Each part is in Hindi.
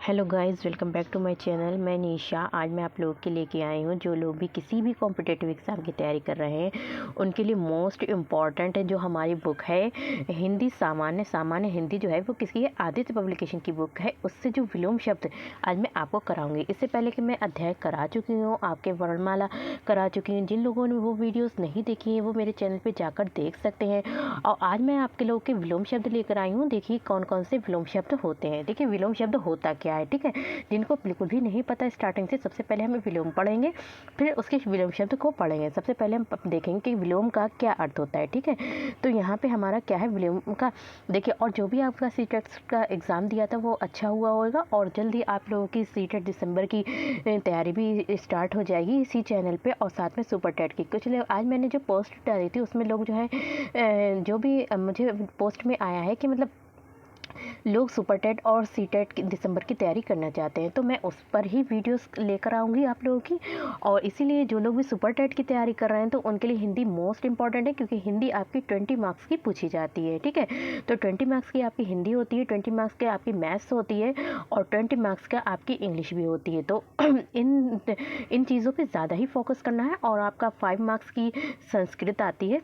Hello guys, welcome back to my channel. मैं निशा। आज मैं आप लोगों के लेके आई हूँ जो लोग भी किसी भी कॉम्पिटिटिव एग्ज़ाम की तैयारी कर रहे हैं उनके लिए मोस्ट इम्पॉर्टेंट है जो हमारी बुक है हिंदी सामान्य हिंदी जो है वो किसी आदित्य पब्लिकेशन की बुक है। उससे जो विलोम शब्द आज मैं आपको कराऊंगी। इससे पहले कि मैं अध्याय करा चुकी हूँ, आपके वर्णमाला करा चुकी हूँ। जिन लोगों ने वो वीडियोज़ नहीं देखी हैं वो मेरे चैनल पर जाकर देख सकते हैं। और आज मैं आपके लोगों के विलोम शब्द लेकर आई हूँ। देखिए कौन कौन से विलोम शब्द होते हैं। देखिए विलोम शब्द होता क्या है, ठीक है। जिनको बिल्कुल भी नहीं पता स्टार्टिंग से, सबसे पहले हम विलोम पढ़ेंगे, फिर उसके विलोम शब्द को पढ़ेंगे। सबसे पहले हम देखेंगे कि विलोम का क्या अर्थ होता है, ठीक है। तो यहाँ पे हमारा क्या है विलोम का, देखिए। और जो भी आपका सीटेट का एग्ज़ाम दिया था वो अच्छा हुआ होगा और जल्दी आप लोगों की सीटेट दिसंबर की तैयारी भी स्टार्ट हो जाएगी इसी चैनल पे। और साथ में सुपर टेट की कुछ आज मैंने जो पोस्ट डाली थी उसमें लोग जो है जो भी मुझे पोस्ट में आया है कि मतलब लोग सुपर टेट और सी टेट दिसंबर की तैयारी करना चाहते हैं, तो मैं उस पर ही वीडियोस लेकर आऊँगी आप लोगों की। और इसीलिए जो लोग भी सुपर टेट की तैयारी कर रहे हैं तो उनके लिए हिंदी मोस्ट इंपॉर्टेंट है, क्योंकि हिंदी आपकी 20 मार्क्स की पूछी जाती है, ठीक है। तो 20 मार्क्स की आपकी हिंदी होती है, 20 मार्क्स की आपकी मैथ्स होती है और 20 मार्क्स का आपकी इंग्लिश भी होती है। तो इन चीज़ों पर ज़्यादा ही फोकस करना है। और आपका 5 मार्क्स की संस्कृत आती है।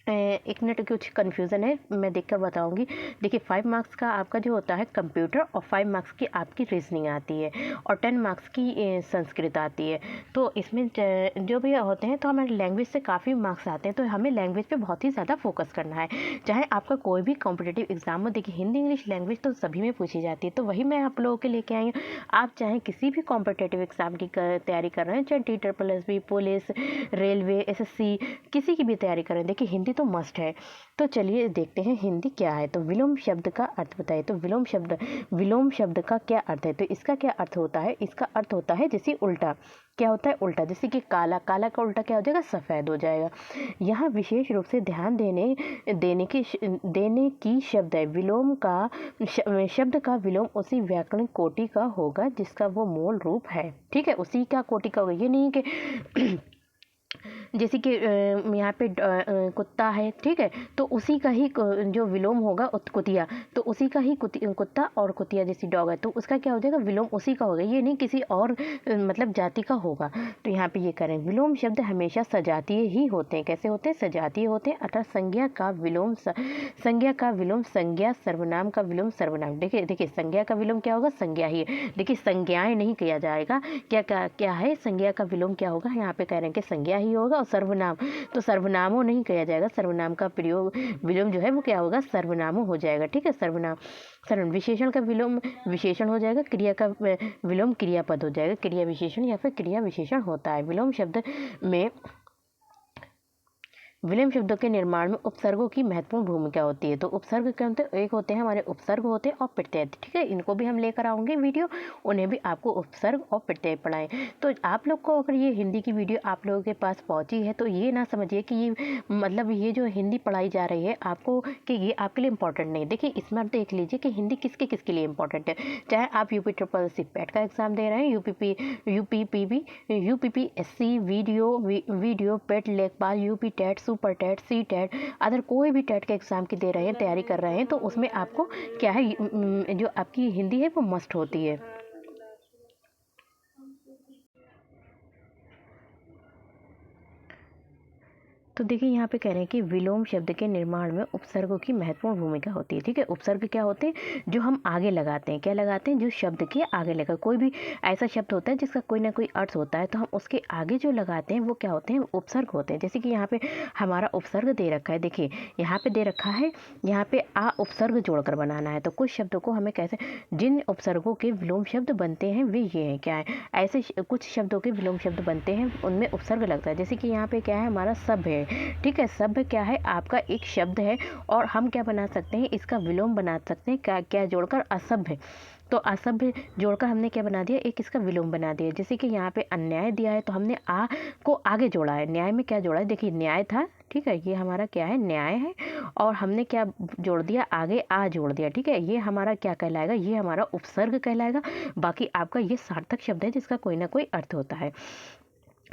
एक मिनट, कुछ कन्फ्यूज़न है, मैं देखकर बताऊंगी। देखिए 5 मार्क्स का आपका जो होता है कंप्यूटर और 5 मार्क्स की आपकी रीजनिंग आती है और 10 मार्क्स की संस्कृत आती है। तो इसमें जो भी होते हैं तो हमारे लैंग्वेज से काफ़ी मार्क्स आते हैं, तो हमें लैंग्वेज पे बहुत ही ज़्यादा फोकस करना है। चाहे आपका कोई भी कॉम्पिटेटिव एग्जाम हो, देखिए हिंदी इंग्लिश लैंग्वेज तो सभी में पूछी जाती है, तो वही मैं आप लोगों के लेके आई हूँ। आप चाहे किसी भी कॉम्पिटेटिव एग्जाम की तैयारी कर रहे हैं, चाहे TSSB, पुलिस, रेलवे, SSC, किसी की भी तैयारी कर रहे हैं, देखिए हिंदी तो मस्ट है। तो चलिए देखते हैं हिंदी क्या है। तो विलोम शब्द का अर्थ बताइए। तो विलोम शब्द का क्या अर्थ है। तो इसका क्या अर्थ होता है। इसका अर्थ होता है जैसे उल्टा। क्या होता है उल्टा, जैसे कि काला का उल्टा क्या हो जाएगा, सफ़ेद हो जाएगा। यहाँ विशेष रूप से ध्यान देने की शब्द है। विलोम का शब्द का विलोम उसी व्याकरणिक कोटि का होगा जिसका वो मूल रूप है, ठीक है। उसी का कोटि का होगा, ये नहीं कि जैसे कि यहाँ पे कुत्ता है, ठीक है, तो उसी का ही जो विलोम होगा कुतिया, तो उसी का ही कुत्ता और कुतिया जैसी डॉग है, तो उसका क्या हो जाएगा, विलोम उसी का होगा, ये नहीं किसी और मतलब जाति का होगा। तो यहाँ पे ये करें, विलोम शब्द हमेशा सजातीय ही होते हैं। कैसे होते हैं, सजातीय होते हैं। अर्थात संज्ञा का विलोम संज्ञा, सर्वनाम का विलोम सर्वनाम। देखिए संज्ञा का विलोम क्या होगा, संज्ञा ही है। देखिए संज्ञाएं नहीं किया जाएगा, क्या है, संज्ञा का विलोम क्या होगा, यहाँ पे कह रहे हैं कि संज्ञा ही होगा। और सर्वनाम, तो सर्वनामों नहीं किया जाएगा, सर्वनाम का प्रयोग विलोम जो है वो क्या होगा, सर्वनामों हो जाएगा, ठीक है। सर्वनाम विशेषण का विलोम विशेषण हो जाएगा, क्रिया का विलोम क्रियापद हो जाएगा। क्रिया विशेषण या फिर क्रिया विशेषण होता है। विलोम शब्दों के निर्माण में उपसर्गों की महत्वपूर्ण भूमिका होती है। तो उपसर्ग क्या होते हैं, एक होते हैं हमारे उपसर्ग होते हैं और प्रत्यय, ठीक है। इनको भी हम लेकर आएंगे वीडियो, उन्हें भी आपको उपसर्ग और प्रत्यय पढ़ाएं। तो आप लोग को अगर ये हिंदी की वीडियो आप लोगों के पास पहुंची है तो ये ना समझिए कि ये मतलब ये जो हिंदी पढ़ाई जा रही है आपको, कि ये आपके लिए इंपॉर्टेंट नहीं। देखिए इसमें आप देख लीजिए कि हिंदी किसके लिए इंपॉर्टेंट है। चाहे आप UP पैट का एग्जाम दे रहे हैं, UPPSC, वीडियो पेट, लेखपाल, UP TET, super TET, C TET, other कोई भी टेट के एग्ज़ाम की दे रहे हैं, तैयारी कर रहे हैं, तो उसमें आपको क्या है, जो आपकी हिंदी है वो मस्ट होती है। तो देखिए यहाँ पे कह रहे हैं कि विलोम शब्द के निर्माण में उपसर्गों की महत्वपूर्ण भूमिका होती है, ठीक है। उपसर्ग क्या होते हैं, जो हम आगे लगाते हैं। क्या लगाते हैं, जो शब्द के आगे लगा, कोई भी ऐसा शब्द होता है जिसका कोई ना कोई अर्थ होता है, तो हम उसके आगे जो लगाते हैं वो क्या होते हैं, उपसर्ग होते हैं। जैसे कि यहाँ पे हमारा उपसर्ग दे रखा है, देखिए यहाँ पे दे रखा है, यहाँ पे उपसर्ग जोड़कर बनाना है। तो कुछ शब्दों को हमें कैसे, जिन उपसर्गों के विलोम शब्द बनते हैं वे ये हैं, क्या है, ऐसे कुछ शब्दों के विलोम शब्द बनते हैं उनमें उपसर्ग लगता है। जैसे कि यहाँ पे क्या है, हमारा सभ्य है, ठीक है। सभ्य क्या है, आपका एक शब्द है और हम क्या बना सकते हैं, इसका विलोम बना सकते हैं, क्या जोड़कर, असभ्य। तो असभ्य जोड़कर हमने क्या बना दिया, एक इसका विलोम बना दिया। जैसे कि यहाँ पे अन्याय दिया है तो हमने आ को आगे जोड़ा है, न्याय में क्या जोड़ा है, देखिए न्याय था, ठीक है, ये हमारा क्या है, न्याय है, और हमने क्या जोड़ दिया, आगे आ जोड़ दिया, ठीक है। ये हमारा क्या कहलाएगा, ये हमारा उपसर्ग कहलाएगा। बाकी आपका ये सार्थक शब्द है जिसका कोई ना कोई अर्थ होता है।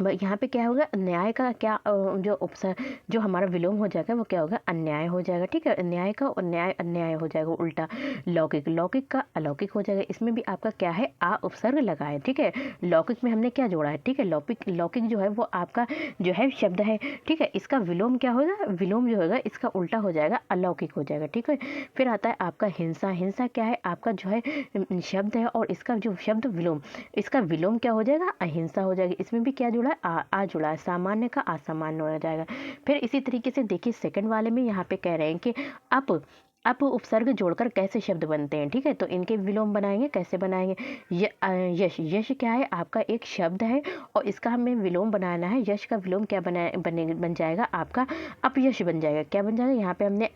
यहाँ पे क्या होगा, न्याय का क्या जो उपसर्ग जो हमारा विलोम हो जाएगा वो क्या होगा, अन्याय हो जाएगा। ठीक है, न्याय का अन्याय अन्याय हो जाएगा उल्टा। लौकिक, लौकिक का अलौकिक हो जाएगा। इसमें भी आपका क्या है, आ उपसर्ग लगा है। ठीक है, लौकिक में हमने क्या जोड़ा है, ठीक है, लौकिक लौकिक जो है वो आपका जो है शब्द है। ठीक है, इसका विलोम क्या होगा, विलोम जो होगा इसका उल्टा हो जाएगा, अलौकिक हो जाएगा। ठीक है, फिर आता है आपका हिंसा। हिंसा क्या है, आपका जो है शब्द है और इसका जो शब्द विलोम, इसका विलोम क्या हो जाएगा, अहिंसा हो जाएगी। इसमें भी क्या जुड़ा है, आ जुड़ा है, सामान्य का असामान्य हो जाएगा। फिर इसी तरीके से देखिए सेकंड वाले में यहाँ पे कह रहे हैं कि अप उपसर्ग जोड़कर कैसे शब्द बनते हैं। ठीक है, तो इनके विलोम बनाएंगे, कैसे बनाएंगे, यश। यश क्या है, आपका एक शब्द है और इसका हमें विलोम बनाना है। यश का विलोम क्या बन जाएगा, आपका अपयश बन जाएगा। क्या बन जाएगा, यहाँ पे हमने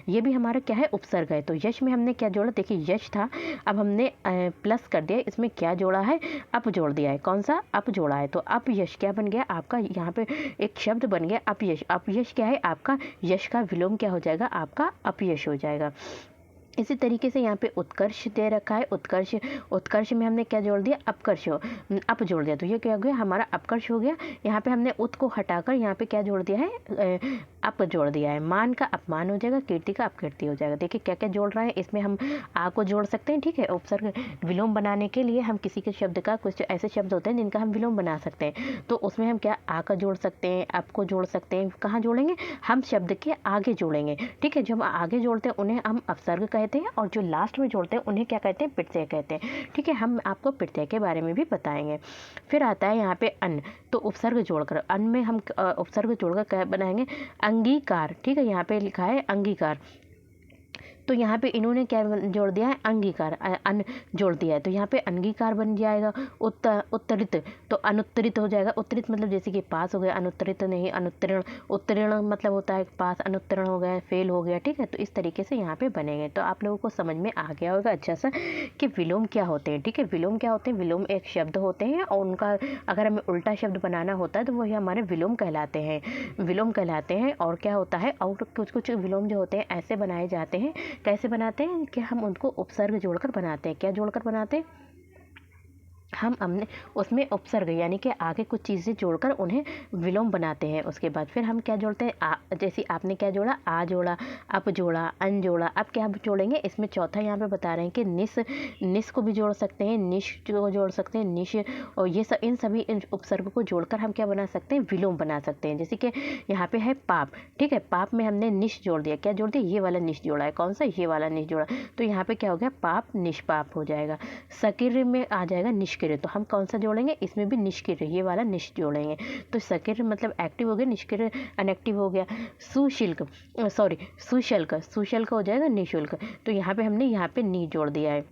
ये भी हमारा क्या है, उपसर्ग है। तो यश में हमने क्या जोड़ा, देखिए यश था, अब हमने प्लस कर दिया, इसमें क्या जोड़ा है, अप जोड़ दिया है। कौन सा, अप जोड़ा है। तो अपयश क्या बन गया आपका, यहाँ पे एक शब्द बन गया अपयश। अपयश क्या है, आपका यश का विलोम क्या हो जाएगा, आपका अपयश हो जाएगा। इसी तरीके से यहाँ पे उत्कर्ष दे रखा है। उत्कर्ष, उत्कर्ष में हमने क्या जोड़ दिया, अपकर्ष अप जोड़ दिया। तो ये क्या हो गया, हमारा अपकर्ष हो गया। यहाँ पे हमने उत को हटाकर यहाँ पे क्या जोड़ दिया है, अप जोड़ दिया है। मान का अपमान हो जाएगा, कीर्ति का अपकीर्ति हो जाएगा। देखिए क्या क्या जोड़ रहा है, इसमें हम आ को जोड़ सकते हैं। ठीक है, उपसर्ग विलोम बनाने के लिए हम किसी के शब्द का, कुछ ऐसे शब्द होते हैं जिनका हम विलोम बना सकते हैं, तो उसमें हम क्या आ का जोड़ सकते हैं, अप को जोड़ सकते हैं। कहाँ जोड़ेंगे, हम शब्द के आगे जोड़ेंगे। ठीक है, जो हम आगे जोड़ते हैं उन्हें हम अपसर्ग कहते हैं और जो लास्ट में जोड़ते हैं उन्हें क्या कहते हैं, प्रत्यय कहते हैं। ठीक है, हम आपको प्रत्यय के बारे में भी बताएंगे। फिर आता है यहाँ पे अन, तो उपसर्ग जोड़कर, अन में हम उपसर्ग जोड़कर क्या बनाएंगे, अंगीकार। ठीक है, यहाँ पे लिखा है अंगीकार, तो यहाँ पे इन्होंने क्या जोड़ दिया है, अंगीकार, अन जोड़ दिया है, तो यहाँ पे अंगीकार बन जाएगा। उत्तरित, तो अनुत्तरित हो जाएगा। उत्तरित मतलब जैसे कि पास हो गया, अनुत्तरित नहीं, अनुत्तीर्ण। उत्तीर्ण मतलब होता है पास, अनुत्तीर्ण हो गया, फेल हो गया। ठीक है, तो इस तरीके से यहाँ पे बनेंगे। तो आप लोगों को समझ में आ गया होगा अच्छा सा कि विलोम क्या होते हैं। ठीक है, विलोम क्या होते हैं, विलोम एक शब्द होते हैं और उनका अगर हमें उल्टा शब्द बनाना होता है तो वही हमारे विलोम कहलाते हैं, विलोम कहलाते हैं। और क्या होता है, और कुछ कुछ विलोम जो होते हैं ऐसे बनाए जाते हैं, कैसे बनाते हैं कि हम उनको उपसर्ग जोड़कर बनाते हैं। क्या जोड़कर बनाते हैं, हम हमने उसमें उपसर्ग यानी कि आगे कुछ चीज़ें जोड़कर उन्हें विलोम बनाते हैं। उसके बाद फिर हम क्या जोड़ते हैं, जैसे आपने क्या जोड़ा, आ जोड़ा, अप जोड़ा, अन जोड़ा। अब क्या जोड़ेंगे, इसमें चौथा यहाँ पे बता रहे हैं कि निस को भी जोड़ सकते हैं, निश को जोड़ सकते हैं, निश, और ये सब इन सभी उपसर्ग को जोड़कर हम क्या बना सकते हैं, विलोम बना सकते हैं। जैसे कि यहाँ पे है पाप। ठीक है, पाप में हमने निश जोड़ दिया। क्या जोड़ दिया, ये वाला निश जोड़ा है। कौन सा, ये वाला निश जोड़ा, तो यहाँ पे क्या हो गया, पाप निष्पाप हो जाएगा। सकिर में आ जाएगा निष्क्रिय, तो हम कौन सा जोड़ेंगे, इसमें भी निष्क्रिय, ये वाला निश जोड़ेंगे। तो सकिर मतलब एक्टिव हो गया, निष्क्रिय अनएक्टिव हो गया। सुशुल्क, सॉरी सुशल्क, सुशल्क हो जाएगा निशुल्क, तो यहाँ पे हमने यहाँ पे नी जोड़ दिया है।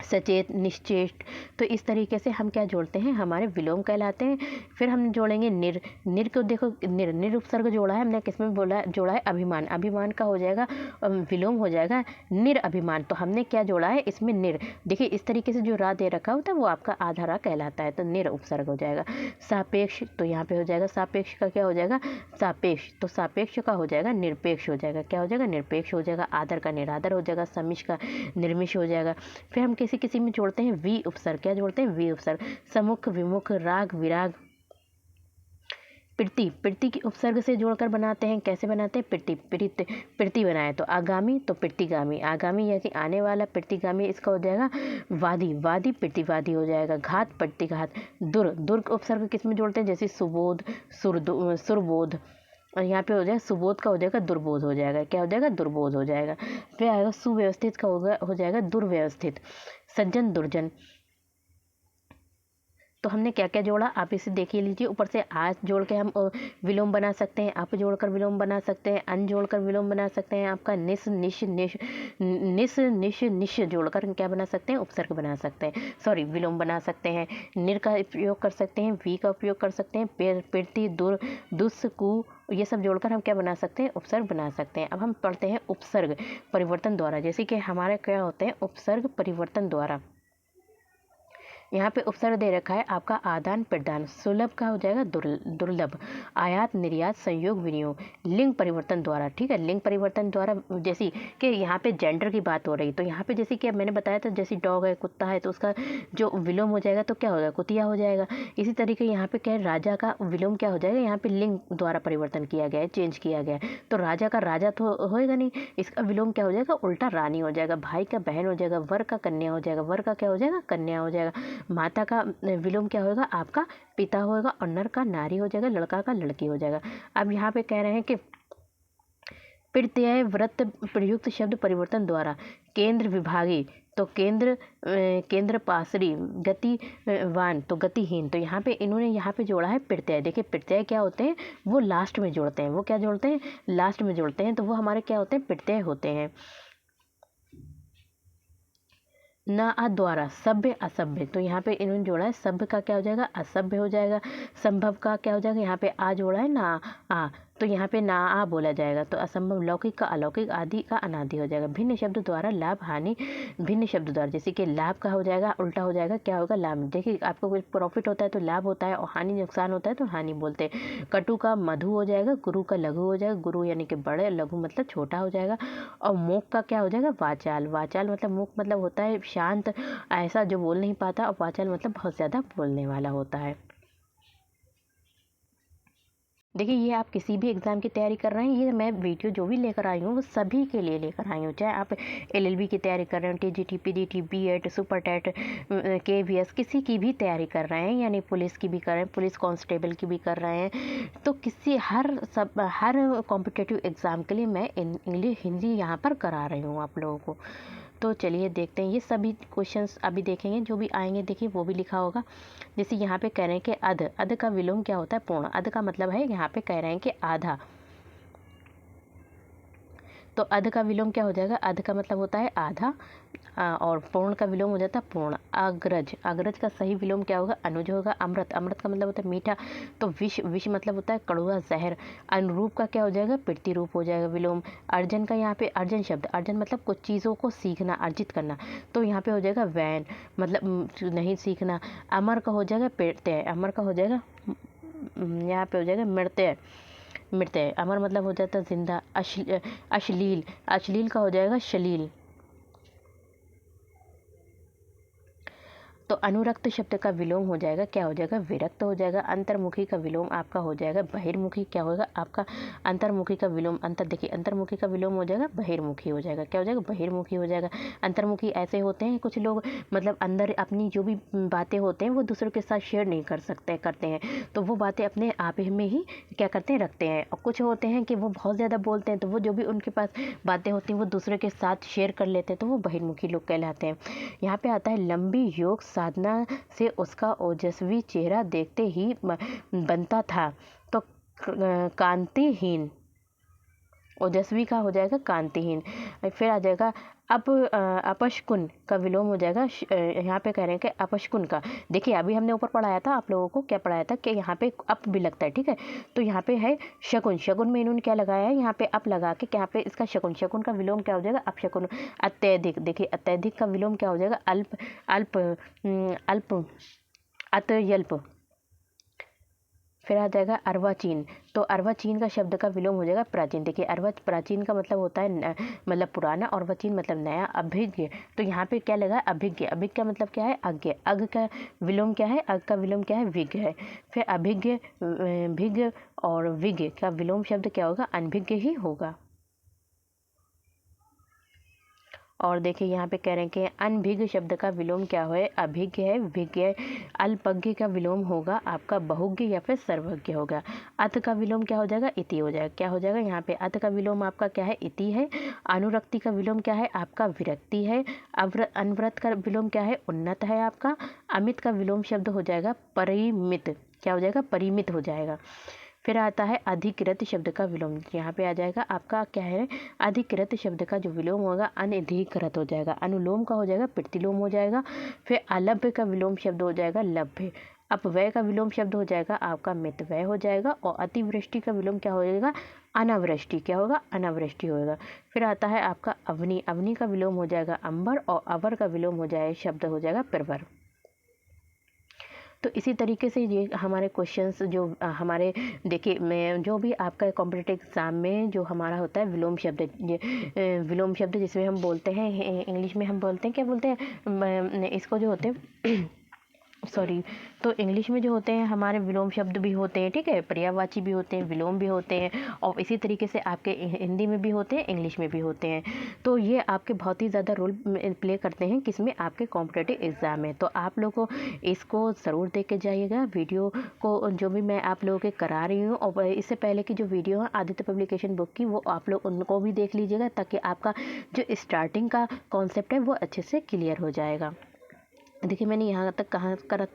सचेत, निश्चेष्ट, तो इस तरीके से हम क्या जोड़ते हैं, हमारे विलोम कहलाते हैं। फिर हम जोड़ेंगे निर। निर को देखो, निर उपसर्ग जोड़ा है हमने, किसमें बोला, जोड़ा है अभिमान। अभिमान का हो जाएगा विलोम हो जाएगा निर अभिमान, तो हमने क्या जोड़ा है, इसमें निर। देखिए इस तरीके से जो रा दे रखा होता है वो आपका आधा रा कहलाता है, तो निर उपसर्ग हो जाएगा। सापेक्ष, तो यहाँ पे हो जाएगा सापेक्ष का क्या हो जाएगा, सापेक्ष, तो सापेक्ष का हो जाएगा निरपेक्ष हो जाएगा। क्या हो जाएगा, निरपेक्ष हो जाएगा। आदर का निरादर हो जाएगा। समिश का निर्मिश हो जाएगा। फिर हम किसी किसी में जोड़ते हैं वी उपसर्ग। क्या जोड़ते हैं, वी उपसर्ग। समुख, विमुख, राग, विराग। प्रीति, प्रीति की उपसर्ग से जोड़कर बनाते हैं। कैसे बनाते हैं, प्रीति, प्रीति, प्रीति बनाए तो आगामी, तो प्रीतिगामी, आगामी यानी आने वाला, प्रीतिगामी इसका हो जाएगा वादी, वादी प्रीतिवादी हो जाएगा। घात, प्रतिघात। दुर, दुर उपसर्ग किस में जोड़ते हैं, जैसे सुबोध, सुरबोध, और यहाँ पे हो जाएगा सुबोध का हो जाएगा दुर्बोध हो जाएगा। क्या हो जाएगा, दुर्बोध हो जाएगा। फिर आएगा सुव्यवस्थित का हो जाएगा दुर्व्यवस्थित। सज्जन, दुर्जन। तो हमने क्या क्या जोड़ा, आप इसे देख लीजिए। ऊपर से आज जोड़ के हम विलोम बना सकते हैं, अप जोड़कर विलोम बना सकते हैं, अन जोड़कर विलोम बना सकते हैं। आपका निस, निश, निश जोड़कर क्या बना सकते हैं, उपसर्ग बना सकते हैं, सॉरी विलोम बना सकते हैं। निर का उपयोग कर सकते हैं, वी का उपयोग कर सकते हैं, प्रीति, दुर, दुस, कु, ये सब जोड़कर हम क्या बना सकते हैं, उपसर्ग बना सकते हैं। अब हम पढ़ते हैं उपसर्ग परिवर्तन द्वारा। जैसे कि हमारे क्या होते हैं, उपसर्ग परिवर्तन द्वारा। यहाँ पे उपसर्ग दे रखा है आपका आदान प्रदान, सुलभ का हो जाएगा दुर्लभ, आयात निर्यात संयोग विनियोग, लिंग परिवर्तन द्वारा, ठीक है, लिंग परिवर्तन द्वारा, जैसे कि यहाँ पे जेंडर की बात हो रही, तो यहाँ पे जैसे कि अब मैंने बताया था जैसे डॉग है, कुत्ता है, तो उसका जो विलोम हो जाएगा तो क्या होगा, कुतिया हो जाएगा। इसी तरीके यहाँ पे क्या है, राजा का विलोम क्या हो जाएगा, यहाँ पे लिंग द्वारा परिवर्तन किया गया है, चेंज किया गया है, तो राजा का राजा तो होएगा नहीं, इसका विलोम क्या हो जाएगा, उल्टा रानी हो जाएगा, भाई का बहन हो जाएगा, वर का कन्या हो जाएगा, वर का क्या हो जाएगा, कन्या हो जाएगा, माता का विलोम क्या होगा, आपका पिता होगा, और नर का नारी हो जाएगा, लड़का का लड़की हो जाएगा। अब यहाँ पे कह रहे हैं कि प्रत्यय व्रत प्रयुक्त शब्द परिवर्तन द्वारा केंद्र विभागी, तो केंद्र पासरी, गतिवान तो गतिहीन, तो यहाँ पे इन्होंने यहाँ पे जोड़ा है प्रत्यय। देखिए प्रत्यय क्या होते हैं, वो लास्ट में जोड़ते हैं, वो क्या जोड़ते हैं, लास्ट में जोड़ते हैं, तो वो हमारे क्या होते हैं, प्रत्यय होते हैं। न आ द्वारा सभ्य असभ्य, तो यहाँ पे इन्होंने जोड़ा है, सभ्य का क्या हो जाएगा, असभ्य हो जाएगा, संभव का क्या हो जाएगा, यहाँ पे आ जोड़ा है ना आ, तो यहाँ पे ना आ बोला जाएगा, तो असंभव, लौकिक का अलौकिक, आदि का अनादि हो जाएगा। भिन्न शब्द द्वारा लाभ हानि, भिन्न शब्द द्वारा, जैसे कि लाभ का हो जाएगा उल्टा हो जाएगा, क्या होगा, लाभ। देखिए आपको कोई प्रॉफिट होता है तो लाभ होता है, और हानि नुकसान होता है तो हानि बोलते हैं। कटु का मधु हो जाएगा, गुरु का लघु हो जाएगा, गुरु यानी कि बड़े, लघु मतलब छोटा हो जाएगा, और मूक का क्या हो जाएगा, वाचाल, वाचाल मतलब मूक मतलब होता है शांत, ऐसा जो बोल नहीं पाता, और वाचाल मतलब बहुत ज़्यादा बोलने वाला होता है। देखिए ये आप किसी भी एग्ज़ाम की तैयारी कर रहे हैं, ये मैं वीडियो जो भी लेकर आई हूँ वो सभी के लिए लेकर आई हूँ, चाहे आप एलएलबी की तैयारी कर रहे हो, TGT, PGT, BEd, super TET, KVS, किसी की भी तैयारी कर रहे हैं, यानी पुलिस की भी कर रहे हैं, पुलिस कांस्टेबल की भी कर रहे हैं, तो किसी हर कॉम्पिटिटिव एग्ज़ाम के लिए मैं इंग्लिश हिंदी यहाँ पर करा रही हूँ आप लोगों को। तो चलिए देखते हैं, ये सभी क्वेश्चंस अभी देखेंगे, जो भी आएंगे देखिए वो भी लिखा होगा। जैसे यहाँ पे कह रहे हैं कि अध, अध का विलोम क्या होता है, पूर्ण, अध का मतलब है यहाँ पे कह रहे हैं कि आधा, तो अध का विलोम क्या हो जाएगा, अध का मतलब होता है आधा, और पूर्ण का विलोम हो जाता है पूर्ण। अग्रज, अग्रज का सही विलोम क्या होगा, अनुज होगा। अमृत, अमृत का मतलब होता है मीठा, तो विष, विष मतलब होता है कड़वा, जहर। अनुरूप का क्या हो जाएगा, प्रतिरूप हो जाएगा विलोम। अर्जन का यहाँ पे अर्जन शब्द, अर्जन मतलब कुछ चीज़ों को सीखना, अर्जित करना, तो यहाँ पे हो जाएगा वैन, मतलब नहीं सीखना। अमर का हो जाएगा प्रत्यय, अमर का हो जाएगा यहाँ पे हो जाएगा मृत्यय, मृत्यय। अमर मतलब हो जाता है जिंदा। अश्लील, अश्लील का हो जाएगा शलील। तो अनुरक्त शब्द का विलोम हो जाएगा, क्या हो जाएगा, विरक्त हो जाएगा। अंतर्मुखी का विलोम आपका हो जाएगा बहिर्मुखी, क्या होगा आपका, अंतर्मुखी का विलोम, अंतर देखिए, अंतर्मुखी का विलोम हो जाएगा बहिर्मुखी हो जाएगा, क्या हो जाएगा, बहिर्मुखी हो जाएगा। अंतर्मुखी ऐसे होते हैं कुछ लोग, मतलब अंदर अपनी जो भी बातें होते हैं वो दूसरों के साथ शेयर नहीं कर सकते करते हैं, तो वो बातें अपने आप में ही क्या करते हैं, रखते हैं। और कुछ होते हैं कि वो बहुत ज़्यादा बोलते हैं, तो वो जो भी उनके पास बातें होती हैं वो दूसरे के साथ शेयर कर लेते हैं, तो वो बहिर्मुखी लोग कहलाते हैं। यहाँ पे आता है लंबी योग साधना से उसका ओजस्वी चेहरा देखते ही बनता था, तो कांतिहीन, ओजस्वी का हो जाएगा कांतिहीन। फिर आ जाएगा अपशकुन का विलोम हो जाएगा, यहाँ पे कह रहे हैं कि अपशकुन का, देखिए अभी हमने ऊपर पढ़ाया था, आप लोगों को क्या पढ़ाया था कि यहाँ पे अप भी लगता है, ठीक है, तो यहाँ पे है शकुन, शकुन में इन्होंने क्या लगाया है, यहाँ पे अप लगा के, यहाँ पे इसका शकुन, शकुन का विलोम क्या हो जाएगा, अपशकुन। अत्यधिक, देखिए अत्यधिक का विलोम क्या हो जाएगा, अल्प, अल्प, अल्प, अत्यल्प। फिर आ जाएगा अर्वाचीन, तो अर्वाचीन का शब्द का विलोम हो जाएगा प्राचीन। देखिए अर्वा प्राचीन का मतलब होता है मतलब पुराना, और वचीन मतलब नया, अभिज्ञ, तो यहाँ पे क्या लगा, अभिज्ञ, अभिज्ञ का मतलब क्या है, अज्ञ, अग का विलोम क्या है, अग का विलोम क्या है, विज्ञ है। फिर अभिज्ञ, भिज्ञ और विज्ञ का विलोम शब्द क्या होगा, अनभिज्ञ ही होगा। और देखिए यहाँ पे कह रहे हैं कि अनभिज्ञ शब्द का विलोम क्या है, अभिज्ञ है, विज्ञ है। अल्पज्ञ का विलोम होगा आपका बहुज्ञ या फिर सर्वज्ञ होगा। अत का विलोम क्या हो जाएगा, इति हो जाएगा, क्या हो जाएगा, यहाँ पे अत का विलोम आपका क्या है, इति है। अनुरक्ति का विलोम क्या है आपका, विरक्ति है। अनव्रत का विलोम क्या है, उन्नत है आपका। अमित का विलोम शब्द हो जाएगा परिमित, क्या हो जाएगा, परिमित हो जाएगा। फिर आता है अधिकृत शब्द का विलोम, यहाँ पे आ जाएगा आपका क्या है, अधिकृत शब्द का जो विलोम होगा अनधिकृत हो जाएगा। अनुलोम का हो जाएगा प्रतिलोम हो जाएगा। फिर अलभ्य का विलोम शब्द हो जाएगा लभ्य। अपव्यय का विलोम शब्द हो जाएगा आपका मितव्यय हो जाएगा। और अतिवृष्टि का विलोम क्या हो जाएगा, अनावृष्टि, क्या होगा, अनावृष्टि होगा। फिर आता है आपका अवनी, अवनी का विलोम हो जाएगा अंबर। और अवर का विलोम हो जाए शब्द हो जाएगा प्रवर। तो इसी तरीके से ये हमारे क्वेश्चंस जो हमारे देखिए मैं जो भी आपका कॉम्पिटिटिव एग्ज़ाम में जो हमारा होता है विलोम शब्द, ये विलोम शब्द जिसमें हम बोलते हैं इंग्लिश में हम बोलते हैं क्या बोलते हैं इसको जो होते हैं सॉरी, तो इंग्लिश में जो होते हैं हमारे विलोम शब्द भी होते हैं, ठीक है, पर्यायवाची भी होते हैं, विलोम भी होते हैं, और इसी तरीके से आपके हिंदी में भी होते हैं, इंग्लिश में भी होते हैं। तो ये आपके बहुत ही ज़्यादा रोल प्ले करते हैं किसमें, आपके कॉम्पिटिटिव एग्ज़ाम में। तो आप लोगों को इसको ज़रूर देख के जाइएगा वीडियो को, जो भी मैं आप लोगों के करा रही हूँ, और इससे पहले की जो वीडियो है आदित्य पब्लिकेशन बुक की, वो आप लोग उनको भी देख लीजिएगा, ताकि आपका जो स्टार्टिंग का कॉन्सेप्ट है वो अच्छे से क्लियर हो जाएगा। देखिए मैंने यहाँ तक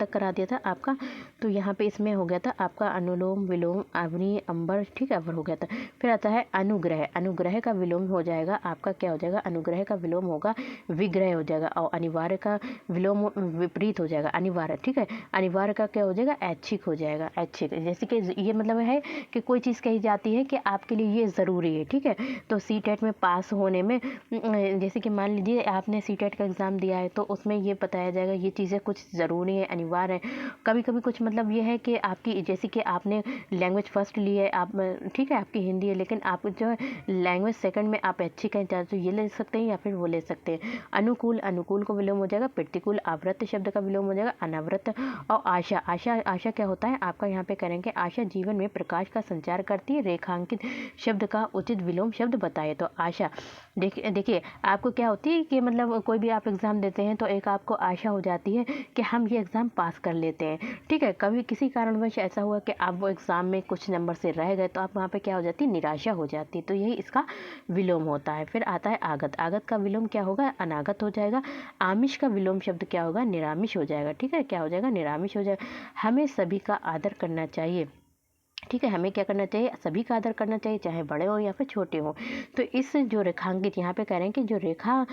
करा दिया था आपका, तो यहाँ पे इसमें हो गया था आपका अनुलोम विलोम अवनी अंबर, ठीक है, अवर हो गया था। फिर आता है अनुग्रह, अनुग्रह का विलोम हो जाएगा आपका क्या हो जाएगा, अनुग्रह का विलोम होगा विग्रह हो जाएगा, और अनिवार्य का विलोम विपरीत हो जाएगा अनिवार्य, ठीक है, अनिवार्य का क्या हो जाएगा, ऐच्छिक हो जाएगा, ऐच्छिक। जैसे कि ये मतलब है कि कोई चीज़ कही जाती है कि आपके लिए ये ज़रूरी है, ठीक है। तो CTET में पास होने में जैसे कि मान लीजिए आपने CTET का एग्ज़ाम दिया है, तो उसमें ये बताया जाएगा ये चीज़ें कुछ ज़रूरी है, अनिवार्य है। कभी कभी कुछ मतलब ये है कि आपकी जैसे कि आपने लैंग्वेज फर्स्ट ली है आप, ठीक है, आपकी हिंदी है, लेकिन आप जो है लैंग्वेज सेकंड में आप अच्छी कहीं चाहते तो ये ले सकते हैं या फिर वो ले सकते हैं। अनुकूल, अनुकूल को विलोम हो जाएगा प्रतिकूल, आवृत्त शब्द का विलोम हो जाएगा अनावृत, और आशा, आशा, आशा क्या होता है आपका यहाँ पे करेंगे, आशा जीवन में प्रकाश का संचार करती है, रेखांकित शब्द का उचित विलोम शब्द बताए। तो आशा देखिए आपको क्या होती है कि मतलब कोई भी आप एग्ज़ाम देते हैं तो एक आपको आशा हो जाती है कि हम ये एग्ज़ाम पास कर लेते हैं, ठीक है। कभी किसी कारणवश ऐसा हुआ कि आप वो एग्ज़ाम में कुछ नंबर से रह गए, तो आप वहाँ पे क्या हो जाती है, निराशा हो जाती है। तो यही इसका विलोम होता है। फिर आता है आगत, आगत का विलोम क्या होगा, अनागत हो जाएगा। आमिष का विलोम शब्द क्या होगा, निरामिष हो जाएगा, ठीक है, क्या हो जाएगा, निरामिष हो जाएगा। हमें सभी का आदर करना चाहिए, ठीक है, हमें क्या करना चाहिए, सभी का आदर करना चाहिए, चाहे बड़े हों या फिर छोटे हों। तो इस जो रेखांकित यहाँ पे कह रहे हैं कि जो रेखा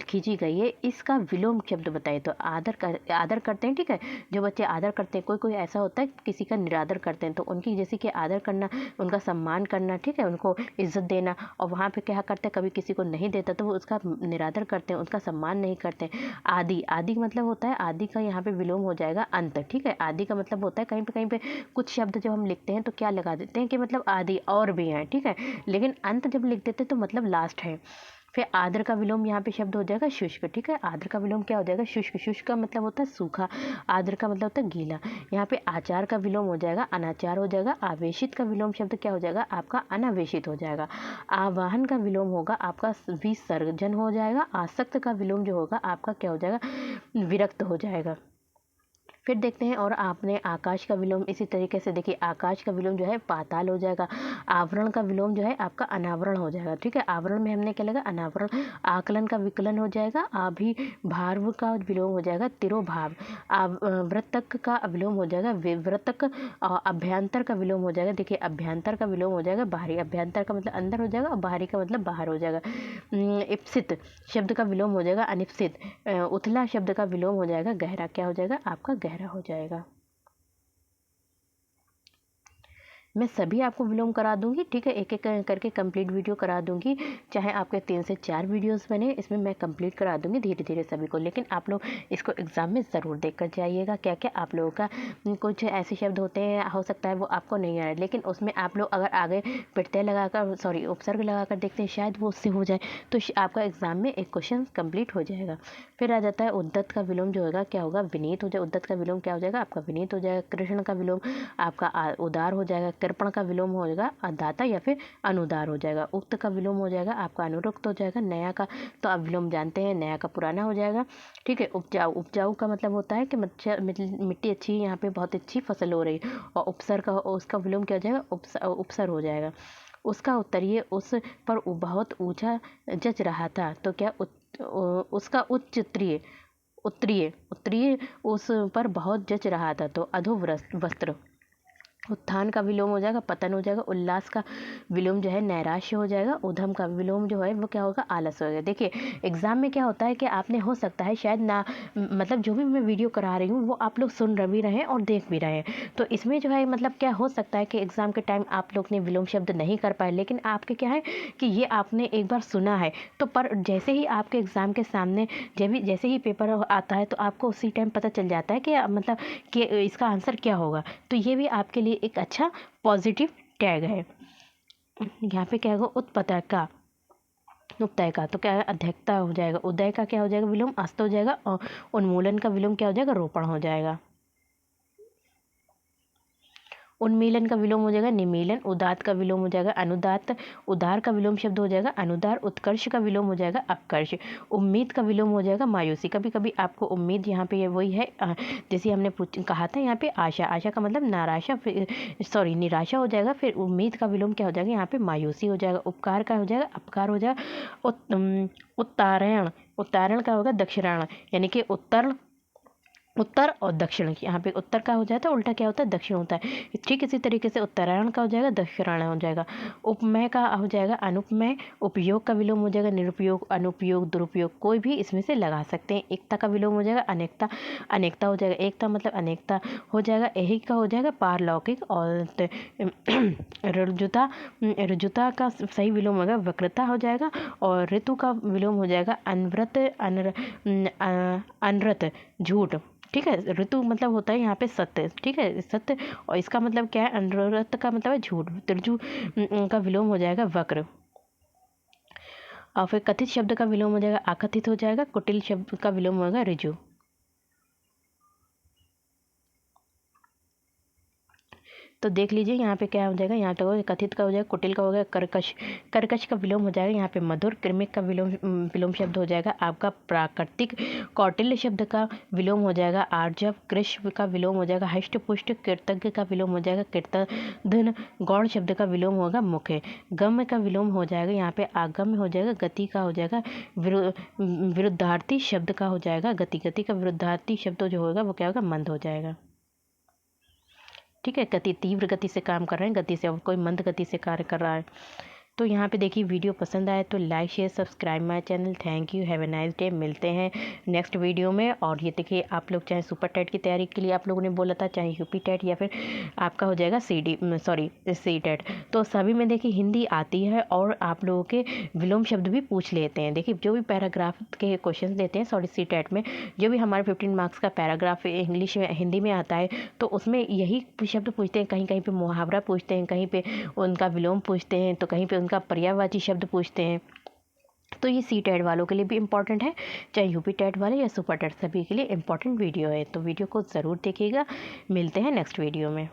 खींची गई है, इसका विलोम शब्द बताइए। तो आदर करते हैं, ठीक है, जो बच्चे आदर करते हैं, कोई कोई ऐसा होता है किसी का निरादर करते हैं, तो उनकी जैसे कि आदर करना, उनका सम्मान करना, ठीक है, उनको इज्जत देना, और वहाँ पर क्या करते हैं, कभी किसी को नहीं देता तो वो उसका निरादर करते हैं, उसका सम्मान नहीं करते। आदि, आदि मतलब होता है, आदि का यहाँ पे विलोम हो जाएगा अंत, ठीक है। आदि का मतलब होता है कहीं पे कुछ शब्द जब हम लिखते हैं तो क्या लगा देते हैं कि मतलब आदि और भी हैं, ठीक है, लेकिन अंत जब लिख देते हैं तो मतलब लास्ट है। फिर आर्द्र का विलोम यहाँ पे शब्द हो जाएगा शुष्क, ठीक है, आर्द्र का विलोम क्या हो जाएगा, शुष्क। शुष्क का मतलब होता है सूखा, आर्द्र का मतलब होता है गीला। यहाँ पे आचार का विलोम हो जाएगा अनाचार हो जाएगा। आवेशित का विलोम शब्द क्या हो जाएगा आपका, अनावेशित हो जाएगा। आवाहन का विलोम होगा आपका विसर्जन हो जाएगा। आसक्त का विलोम जो होगा आपका क्या हो जाएगा, विरक्त हो जाएगा। फिर देखते हैं, और आपने आकाश का विलोम इसी तरीके से देखिए, आकाश का विलोम जो है पाताल हो जाएगा। आवरण का विलोम जो है आपका अनावरण हो जाएगा, ठीक है, आवरण में हमने क्या लगा, अनावरण। आकलन का विकलन हो जाएगा। अभिभार्व का विलोम हो जाएगा तिरोभाव। वृत्तक का विलोम हो जाएगा विवृतक। अभ्यंतर का विलोम हो जाएगा, देखिए अभ्यंतर का विलोम हो जाएगा बाहरी। अभ्यंतर का मतलब अंदर हो जाएगा, और बाहरी का मतलब बाहर हो जाएगा। इप्सित शब्द का विलोम हो जाएगा अनिप्सित। उथला शब्द का विलोम हो जाएगा गहरा, क्या हो जाएगा आपका, गहरा हो जाएगा। मैं सभी आपको विलोम करा दूंगी, ठीक है, एक एक करके कंप्लीट वीडियो करा दूंगी। चाहे आपके 3 से 4 वीडियोस बने, इसमें मैं कंप्लीट करा दूंगी धीरे धीरे सभी को। लेकिन आप लोग इसको एग्ज़ाम में ज़रूर देख कर जाइएगा। क्या क्या आप लोगों का कुछ ऐसे शब्द होते हैं, हो सकता है वो आपको नहीं आ रहा है, लेकिन उसमें आप लोग अगर आगे प्रत्यय लगाकर उपसर्ग लगाकर देखते हैं, शायद वो उससे हो जाए, तो आपका एग्ज़ाम में एक क्वेश्चन कंप्लीट हो जाएगा। फिर आ जाता है उद्दत का विलोम जो होगा क्या होगा, विनीत हो जाए। उद्दत का विलोम क्या हो जाएगा आपका, विनीत हो जाएगा। कृष्ण का विलोम आपका उदार हो जाएगा। कृपण का विलोम हो जाएगा अदाता या फिर अनुदार हो जाएगा। उक्त का विलोम हो जाएगा आपका अनुरुक्त हो जाएगा। नया का तो आप विलोम जानते हैं, नया का पुराना हो जाएगा, ठीक है। उपजाऊ, उपजाऊ का मतलब होता है कि मिट्टी अच्छी है, यहाँ पे बहुत अच्छी फसल हो रही है। और उपसर का, उसका विलोम क्या हो जाएगा, उपसर हो जाएगा। उसका उत्तरीय, उस पर बहुत ऊंचा जच रहा था, तो क्या उसका उच्चत्रीय, उत्तरीय, उत्तरीय उस पर बहुत जच रहा था, तो अधो वस्त्र। उत्थान का विलोम हो जाएगा पतन हो जाएगा, उल्लास का विलोम जो है नैराश्य हो जाएगा, उद्यम का विलोम जो है वो क्या होगा आलस हो जाएगा। देखिए एग्ज़ाम में क्या होता है कि आपने हो सकता है शायद ना मतलब जो भी मैं वीडियो करा रही हूँ वो आप लोग सुन भी रहे हैं और देख भी रहे हैं, तो इसमें जो है मतलब क्या हो सकता है कि एग्ज़ाम के टाइम आप लोग ने विलोम शब्द नहीं कर पाए, लेकिन आपके क्या है कि ये आपने एक बार सुना है, तो पर जैसे ही आपके एग्ज़ाम के सामने जैसे ही पेपर आता है तो आपको उसी टाइम पता चल जाता है कि मतलब कि इसका आंसर क्या होगा। तो ये भी आपके लिए एक अच्छा पॉजिटिव टैग है। यहाँ पे क्या होगा उत्पतय का, उपतय का तो क्या है अध्यक्षता हो जाएगा, उदय का क्या हो जाएगा विलोम अस्त हो जाएगा, और उन्मूलन का विलोम क्या हो जाएगा रोपण हो जाएगा। उन्मीलन का विलोम हो जाएगा निमीलन, उदात का विलोम हो जाएगा अनुदात, उदार का विलोम शब्द हो जाएगा अनुदार, उत्कर्ष का विलोम हो जाएगा अपकर्ष, उम्मीद का विलोम हो जाएगा मायूसी। कभी कभी आपको उम्मीद यहाँ पे वही है जैसे हमने कहा था यहाँ पे आशा, आशा का मतलब नाराशा सॉरी निराशा हो जाएगा, फिर उम्मीद का विलोम क्या हो जाएगा यहाँ पे मायूसी हो जाएगा, उपकार का हो जाएगा अपकार हो जाएगा, उत्तारण, उत्तारण का होगा दक्षिणायण, यानी कि उत्तर और दक्षिण, यहाँ पे उत्तर का हो जाता है उल्टा क्या होता है दक्षिण होता है। ठीक इसी तरीके से उत्तरायण का हो जाएगा दक्षिणायण हो जाएगा। उपमेय का हो जाएगा अनुपमेय, उपयोग का विलोम हो जाएगा निरुपयोग, अनुपयोग दुरुपयोग, कोई भी इसमें से लगा सकते हैं। एकता का विलोम हो जाएगा अनेकता, अनेकता हो जाएगा एकता मतलब अनेकता हो जाएगा। ऐहिक का हो जाएगा पारलौकिक, और रुजुता का सही विलोम होगा वक्रता हो जाएगा, और ऋतु का विलोम हो जाएगा अनव्रत अनरत झूठ। ठीक है ऋतु मतलब होता है यहाँ पे सत्य, ठीक है सत्य, और इसका मतलब क्या है अनुरत का मतलब है झूठ, तिरजू का विलोम हो जाएगा वक्र, और फिर कथित शब्द का विलोम हो जाएगा अकथित हो जाएगा, कुटिल शब्द का विलोम होगा ऋजु। तो देख लीजिए यहाँ पे क्या हो जाएगा, यहाँ तो कथित का हो जाएगा, कुटिल का हो जाएगा कर्कश, कर्कश का विलोम हो जाएगा यहाँ पे मधुर, कृमिक का विलोम शब्द हो जाएगा आपका प्राकृतिक, कौटिल्य शब्द का विलोम हो जाएगा आर्जव, कृष का विलोम हो जाएगा हष्ट पुष्ट, कृतज्ञ का विलोम हो जाएगा कृतधन, गौण शब्द का विलोम होगा मुख्य, गम्य का विलोम हो जाएगा यहाँ पे आगम्य हो जाएगा, गति का हो जाएगा विरुद्धार्थी शब्द का हो जाएगा गति, गति का विरुद्धार्थी शब्द जो होगा वो क्या होगा मंद हो जाएगा। ठीक है गति तीव्र गति से काम कर रहे हैं गति से, और कोई मंद गति से कार्य कर रहा है। तो यहाँ पे देखिए वीडियो पसंद आए तो like share subscribe my channel. Thank you, have a nice day. मिलते हैं नेक्स्ट वीडियो में। और ये देखिए आप लोग चाहे सुपर टेट की तैयारी के लिए आप लोगों ने बोला था, चाहे यूपी टेट या फिर आपका हो जाएगा सी टेट, तो सभी में देखिए हिंदी आती है और आप लोगों के विलोम शब्द भी पूछ लेते हैं। देखिए जो भी पैराग्राफ के क्वेश्चन देते हैं सी टेट में, जो भी हमारे 15 मार्क्स का पैराग्राफ इंग्लिश में हिंदी में आता है तो उसमें यही शब्द पूछते हैं, कहीं कहीं पे मुहावरा पूछते हैं, कहीं पे उनका विलोम पूछते हैं, तो कहीं पे उनका पर्यायवाची शब्द पूछते हैं। तो ये सी टेट वालों के लिए भी इम्पॉर्टेंट है, चाहे यूपी टेट वाले या सुपर टेट, सभी के लिए इम्पॉर्टेंट वीडियो है। तो वीडियो को ज़रूर देखिएगा। मिलते हैं नेक्स्ट वीडियो में।